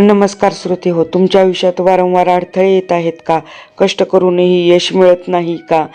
नमस्कार श्रोते हो, तुमच्या आयुष्यात वारंवार अडथळे येत आहेत का? कष्ट करूनही यश मिळत नाही का?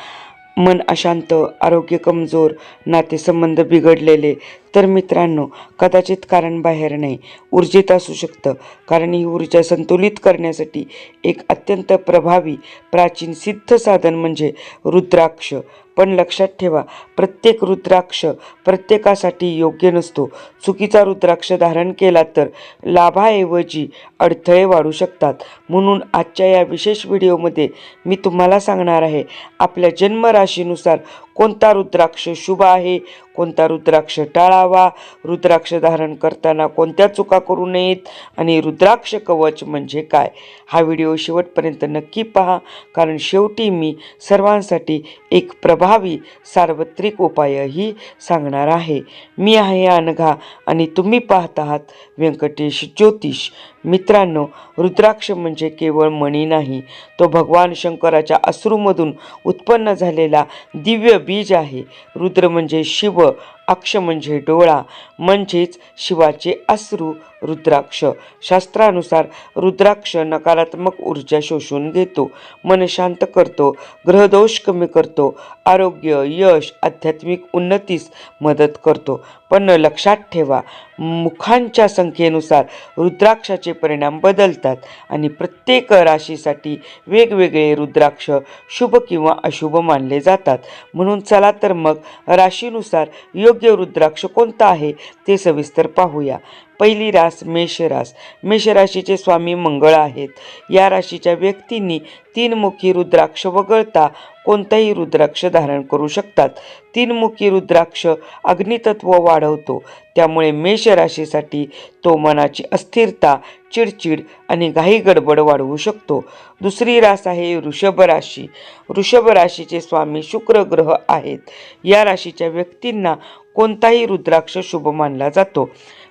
मन अशांत, आरोग्य कमजोर, नातेसंबंध बिघडलेले? तर मित्रांनो, कदाचित कारण बाहेर नाही, ऊर्जेत असू शकतं. कारण ही ऊर्जा संतुलित करण्यासाठी एक अत्यंत प्रभावी प्राचीन सिद्ध साधन म्हणजे रुद्राक्ष. पण लक्षात ठेवा, प्रत्येक रुद्राक्ष प्रत्येकासाठी योग्य नसतो. चुकीचा रुद्राक्ष धारण केला तर लाभाऐवजी अडथळे वाढू शकतात. म्हणून आजच्या या विशेष व्हिडिओमध्ये मी तुम्हाला सांगणार आहे, आपल्या जन्मराशीनुसार कोणता रुद्राक्ष शुभ आहे, कोणता रुद्राक्ष टाळावा, रुद्राक्ष धारण करताना कोणत्या चुका करू नयेत आणि रुद्राक्ष कवच म्हणजे काय. हा व्हिडिओ शेवटपर्यंत नक्की पहा, कारण शेवटी मी सर्वांसाठी एक प्रभावी सार्वत्रिक उपायही सांगणार आहे. मी आहे अनघा आणि तुम्ही पाहत आहात व्यंकटेश ज्योतिष. मित्रांनो, रुद्राक्ष म्हणजे केवळ मणी नाही, तो भगवान शंकराच्या अश्रूमधून उत्पन्न झालेला दिव्य बीज आहे. रुद्र म्हणजे शिव, अक्ष म्हणजे डोळा, म्हणजेच शिवाचे अश्रू. रुद्राक्ष शास्त्रानुसार रुद्राक्ष नकारात्मक ऊर्जा शोषून घेतो, मन शांत करतो, ग्रहदोष कमी करतो, आरोग्य, यश, आध्यात्मिक उन्नतीस मदत करतो. पण लक्षात ठेवा, मुखांच्या संख्येनुसार रुद्राक्षाचे परिणाम बदलतात आणि प्रत्येक राशीसाठी वेगवेगळे रुद्राक्ष शुभ किंवा अशुभ मानले जातात. म्हणून चला तर मग राशीनुसार योग्य रुद्राक्ष कोणता आहे ते सविस्तर पाहूया. पहिली रास मेषरास. मेषराशीचे स्वामी मंगळ आहेत. या राशीच्या व्यक्तींनी तीनमुखी रुद्राक्ष वगळता कोणताही रुद्राक्ष धारण करू शकतात. तीनमुखी रुद्राक्ष अग्नितत्व वाढवतो, त्यामुळे मेष राशीसाठी तो मनाची अस्थिरता, चिडचिड आणि घाई गडबड वाढवू शकतो. दुसरी रास आहे वृषभ राशी. वृषभ राशीचे स्वामी शुक्र ग्रह आहेत. या राशीच्या व्यक्तींना कोणताही रुद्राक्ष शुभ मानला जातो.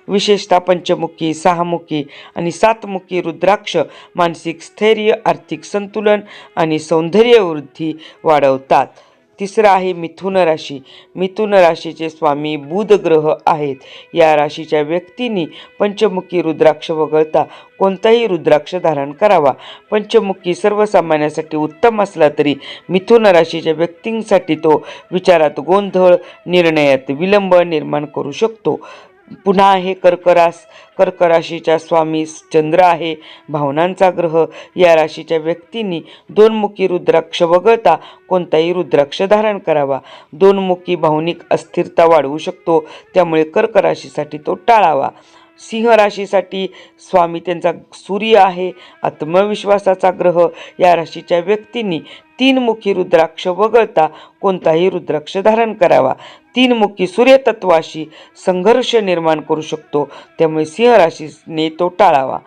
विशेषतः पंचमुखी, सहामुखी आणि सातमुखी रुद्राक्ष मानसिक स्थैर्य, आर्थिक संतुलन आणि सौंदर्य वृद्धी वाढवतात. तिसरं आहे मिथुन राशी. मिथुन राशीचे स्वामी बुध ग्रह आहेत. या राशीच्या व्यक्तींनी पंचमुखी रुद्राक्ष वगळता कोणताही रुद्राक्ष धारण करावा. पंचमुखी सर्वसामान्यासाठी उत्तम असला तरी मिथुन राशीच्या व्यक्तींसाठी तो विचारात गोंधळ, निर्णयात विलंब निर्माण करू शकतो. पुन्हा आहे कर्क रास. कर्क राशीच्या स्वामी चंद्र आहे, भावनांचा ग्रह. या राशीच्या व्यक्तींनी दोनमुखी रुद्राक्ष वगळता कोणताही रुद्राक्ष धारण करावा. दोनमुखी भावनिक अस्थिरता वाढवू शकतो, त्यामुळे कर्क राशीसाठी तो टाळावा. सिंह राशीसाठी स्वामी त्यांचा सूर्य आहे, आत्मविश्वासाचा ग्रह. या राशीच्या व्यक्तींनी तीनमुखी रुद्राक्ष वगळता कोणताही रुद्राक्ष धारण करावा. तीनमुखी सूर्यतत्वाशी संघर्ष निर्माण करू शकतो, त्यामुळे सिंह राशीने तो टाळावा.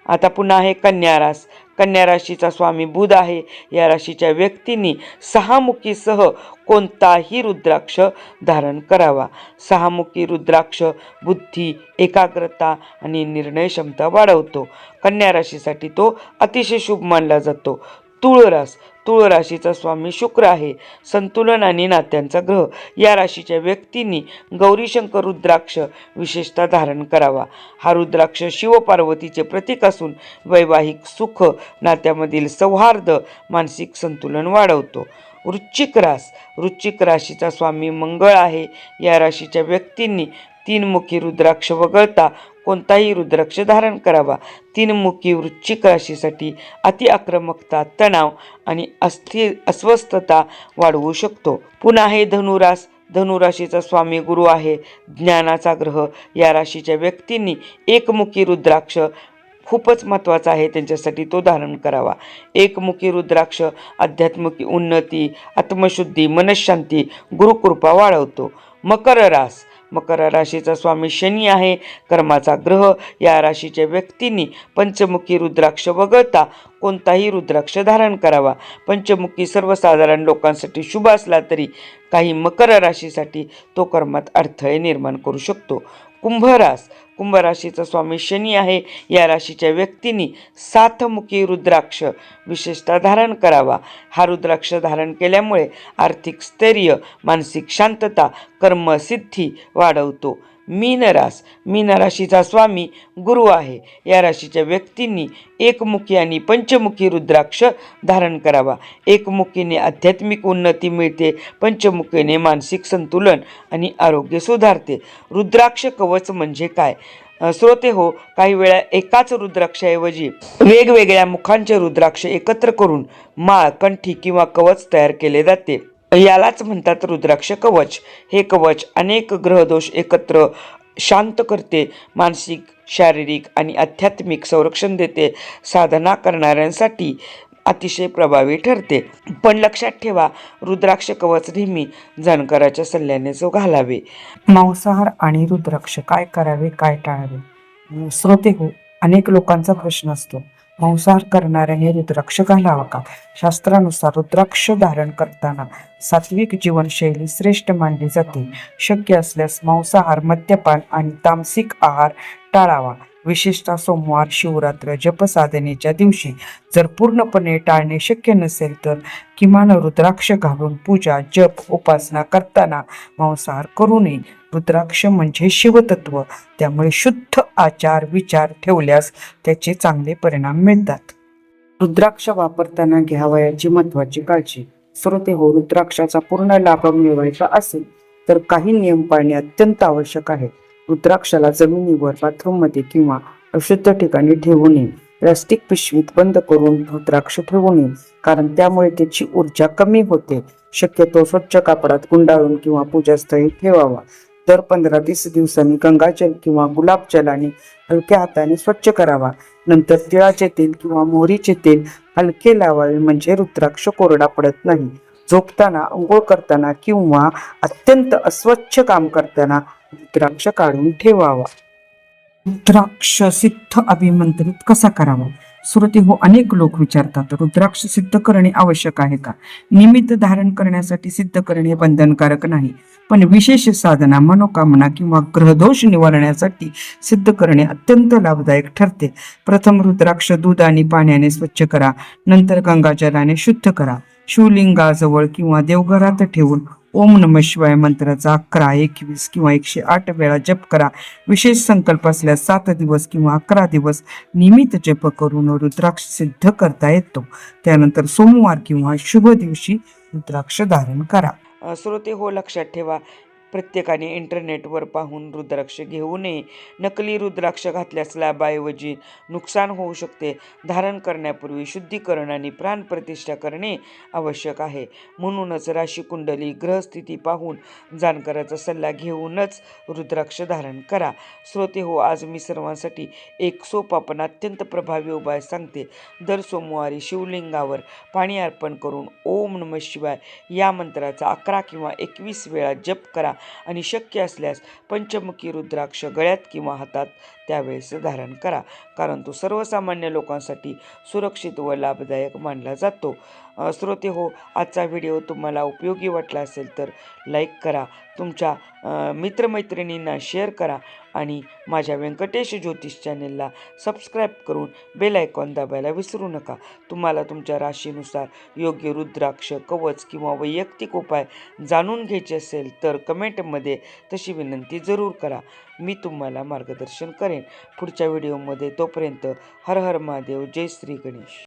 आता पुन्हा आहे कन्या रास. कन्या राशीचा स्वामी बुध आहे. या राशीच्या व्यक्तींनी सहामुखीसह कोणताही रुद्राक्ष धारण करावा. सहामुखी रुद्राक्ष बुद्धी, एकाग्रता आणि निर्णय क्षमता वाढवतो. कन्या राशीसाठी तो अतिशय शुभ मानला जातो. तुळ रास. तुळ राशीचा स्वामी शुक्र आहे, संतुलन आणि नात्यांचा ग्रह. या राशीच्या व्यक्तींनी गौरीशंकर रुद्राक्ष विशेषतः धारण करावा. हा रुद्राक्ष शिवपार्वतीचे प्रतीक असून वैवाहिक सुख, नात्यामधील सौहार्द, मानसिक संतुलन वाढवतो. वृश्चिक रास. वृश्चिक राशीचा स्वामी मंगळ आहे. या राशीच्या व्यक्तींनी तीनमुखी रुद्राक्ष वगळता कोणताही रुद्राक्ष धारण करावा. तीनमुखी वृश्चिक राशीसाठी अति आक्रमकता, तणाव आणि अस्वस्थता वाढवू शकतो. पुन्हा आहे धनुरास. धनुराशीचा स्वामी गुरु आहे, ज्ञानाचा ग्रह. या राशीच्या व्यक्तींनी एकमुखी रुद्राक्ष खूपच महत्त्वाचा आहे, त्यांच्यासाठी तो धारण करावा. एकमुखी रुद्राक्ष आध्यात्मिक उन्नती, आत्मशुद्धी, मनशांती, गुरुकृपा वाढवतो. मकर रास. मकर राशीचा स्वामी शनी आहे, कर्माचा ग्रह. या राशीच्या व्यक्तींनी पंचमुखी रुद्राक्ष वगळता कोणताही रुद्राक्ष धारण करावा. पंचमुखी सर्वसाधारण लोकांसाठी शुभ असला तरी काही मकर राशीसाठी तो कर्मात अडथळे निर्माण करू शकतो. कुंभ रास. कुंभ राशीचा स्वामी शनी आहे. या राशीच्या व्यक्तींनी सातमुखी रुद्राक्ष विशेषतः धारण करावा. हा रुद्राक्ष धारण केल्यामुळे आर्थिक स्थैर्य, मानसिक शांतता, कर्मसिद्धी वाढवतो. मीन राशीचा स्वामी गुरु आहे. या राशीच्या व्यक्तींनी एकमुखी आणि पंचमुखी रुद्राक्ष धारण करावा. एकमुखीने आध्यात्मिक उन्नती मिळते, पंचमुखीने मानसिक संतुलन आणि आरोग्य सुधारते. रुद्राक्ष कवच म्हणजे काय? श्रोते हो, काही वेळा एकाच रुद्राक्षाऐवजी वेगवेगळ्या मुखांचे रुद्राक्ष एकत्र करून माळ, कंठी किंवा कवच तयार केले जाते. यालाच म्हणतात रुद्राक्ष कवच. हे कवच अनेक ग्रहदोष एकत्र शांत करते, मानसिक, शारीरिक आणि आध्यात्मिक संरक्षण देते. साधना करणाऱ्यांसाठी अतिशय प्रभावी ठरते. पण लक्षात ठेवा, रुद्राक्ष कवच नेहमी जाणकाराच्या सल्ल्यानेच घालावे. मांसाहार आणि रुद्राक्ष काय करावे, काय टाळावे? श्रोते हो, अनेक लोकांचा प्रश्न असतो, मांसाहार करणाऱ्याने रुद्राक्ष घालावा का? शास्त्रानुसार रुद्राक्ष धारण करताना सात्विक जीवनशैली श्रेष्ठ मानली जाते. शक्य असल्यास मांसाहार, मद्यपान आणि तामसिक आहार टाळावा. विशेषतः सोमवार, शिवरात्र, जपसाधनेच्या दिवशी. जर पूर्णपणे टाळणे शक्य नसेल तर किमान रुद्राक्ष घालून पूजा, जप, उपासना करताना मांसाहार करू नये. रुद्राक्ष म्हणजे शिवतत्व, त्यामुळे शुद्ध आचार विचार ठेवल्यास त्याचे चांगले परिणाम मिळतात. रुद्राक्ष वापरताना घ्यावयाची महत्वाची काळजी. श्रोते हो, रुद्राक्षाचा पूर्ण लाभ मिळवायचा असेल तर काही नियम पाळणे अत्यंत आवश्यक आहे. रुद्राक्षाला जमिनीवर, बाथरूममध्ये किंवा अशुद्ध ठिकाणी ठेवू नये. प्लास्टिक पिशवीत बंद करून रुद्राक्ष ठेवू नये, कारण त्यामुळे त्याची ऊर्जा कमी होते. शक्यतो स्वच्छ कापडात गुंडाळून किंवा पूजास्थळी ठेवावा. दर 15-20 दिवसांनी गंगाजल किंवा गुलाबजलाने हलक्या हाताने स्वच्छ करावा. नंतर तिळाचे तेल किंवा मोहरीचे तेल हलके लावावे, म्हणजे रुद्राक्ष कोरडा पडत नाही. झोपताना, अंघोळ करताना किंवा अत्यंत अस्वच्छ काम करताना रुद्राक्ष काढून ठेवावा. रुद्राक्ष सिद्ध अभिमंत्रित कसा करावा? श्रोते हो, अनेक लोक विचारतात, रुद्राक्ष सिद्ध करणे आवश्यक आहे का? निमित्त धारण करण्यासाठी सिद्ध करणे बंधनकारक नाही, पण विशेष साधना, मनोकामना किंवा ग्रहदोष निवारण्यासाठी सिद्ध करणे अत्यंत लाभदायक ठरते. प्रथम रुद्राक्ष दूध आणि पाण्याने स्वच्छ करा. नंतर गंगाजलाने शुद्ध करा. शिवलिंगाजवळ किंवा देवघरात ठेवून ओम नमः शिवाय मंत्राचा 11, 21 किंवा 108 वेळा जप करा. विशेष संकल्प असल्यास 7 दिवस किंवा 11 दिवस नियमित जप करून रुद्राक्ष सिद्ध करता येतो. त्यानंतर सोमवार किंवा शुभ दिवशी रुद्राक्ष धारण करा. श्रोते हो, लक्षात ठेवा, प्रत्येकाने इंटरनेटवर पाहून रुद्राक्ष घेऊ नये. नकली रुद्राक्ष घातल्यास लाभाऐवजी नुकसान होऊ शकते. धारण करण्यापूर्वी शुद्धीकरण आणि प्राणप्रतिष्ठा करणे आवश्यक आहे. म्हणूनच राशी कुंडली, ग्रहस्थिती पाहून जाणकाराचा सल्ला घेऊनच रुद्राक्ष धारण करा. श्रोते हो, आज मी सर्वांसाठी एक सोपा पण अत्यंत प्रभावी उपाय सांगते. दर सोमवारी शिवलिंगावर पाणी अर्पण करून ओम नमः शिवाय या मंत्राचा 11 किंवा 21 वेळा जप करा आणि शक्य असल्यास पंचमुखी रुद्राक्ष गळ्यात किंवा हातात त्यावेळेस धारण करा, कारण तो सर्वसामान्य लोकांसाठी सुरक्षित व लाभदायक मानला जातो. श्रोते हो, आजचा व्हिडिओ तुम्हाला उपयोगी वाटला असेल तर लाईक करा, तुमच्या मित्रमैत्रिणींना शेअर करा आणि माझ्या व्यंकटेश ज्योतिष चॅनेलला सबस्क्राईब करून बेल आयकॉन दाबायला विसरू नका. तुम्हाला तुमच्या राशीनुसार योग्य रुद्राक्ष, कवच किंवा वैयक्तिक उपाय जाणून घ्यायचे असेल तर कमेंटमध्ये तशी विनंती जरूर करा. मी तुम्हाला मार्गदर्शन करेन पुढच्या व्हिडिओमध्ये. तोपर्यंत हर हर महादेव, जय श्री गणेश.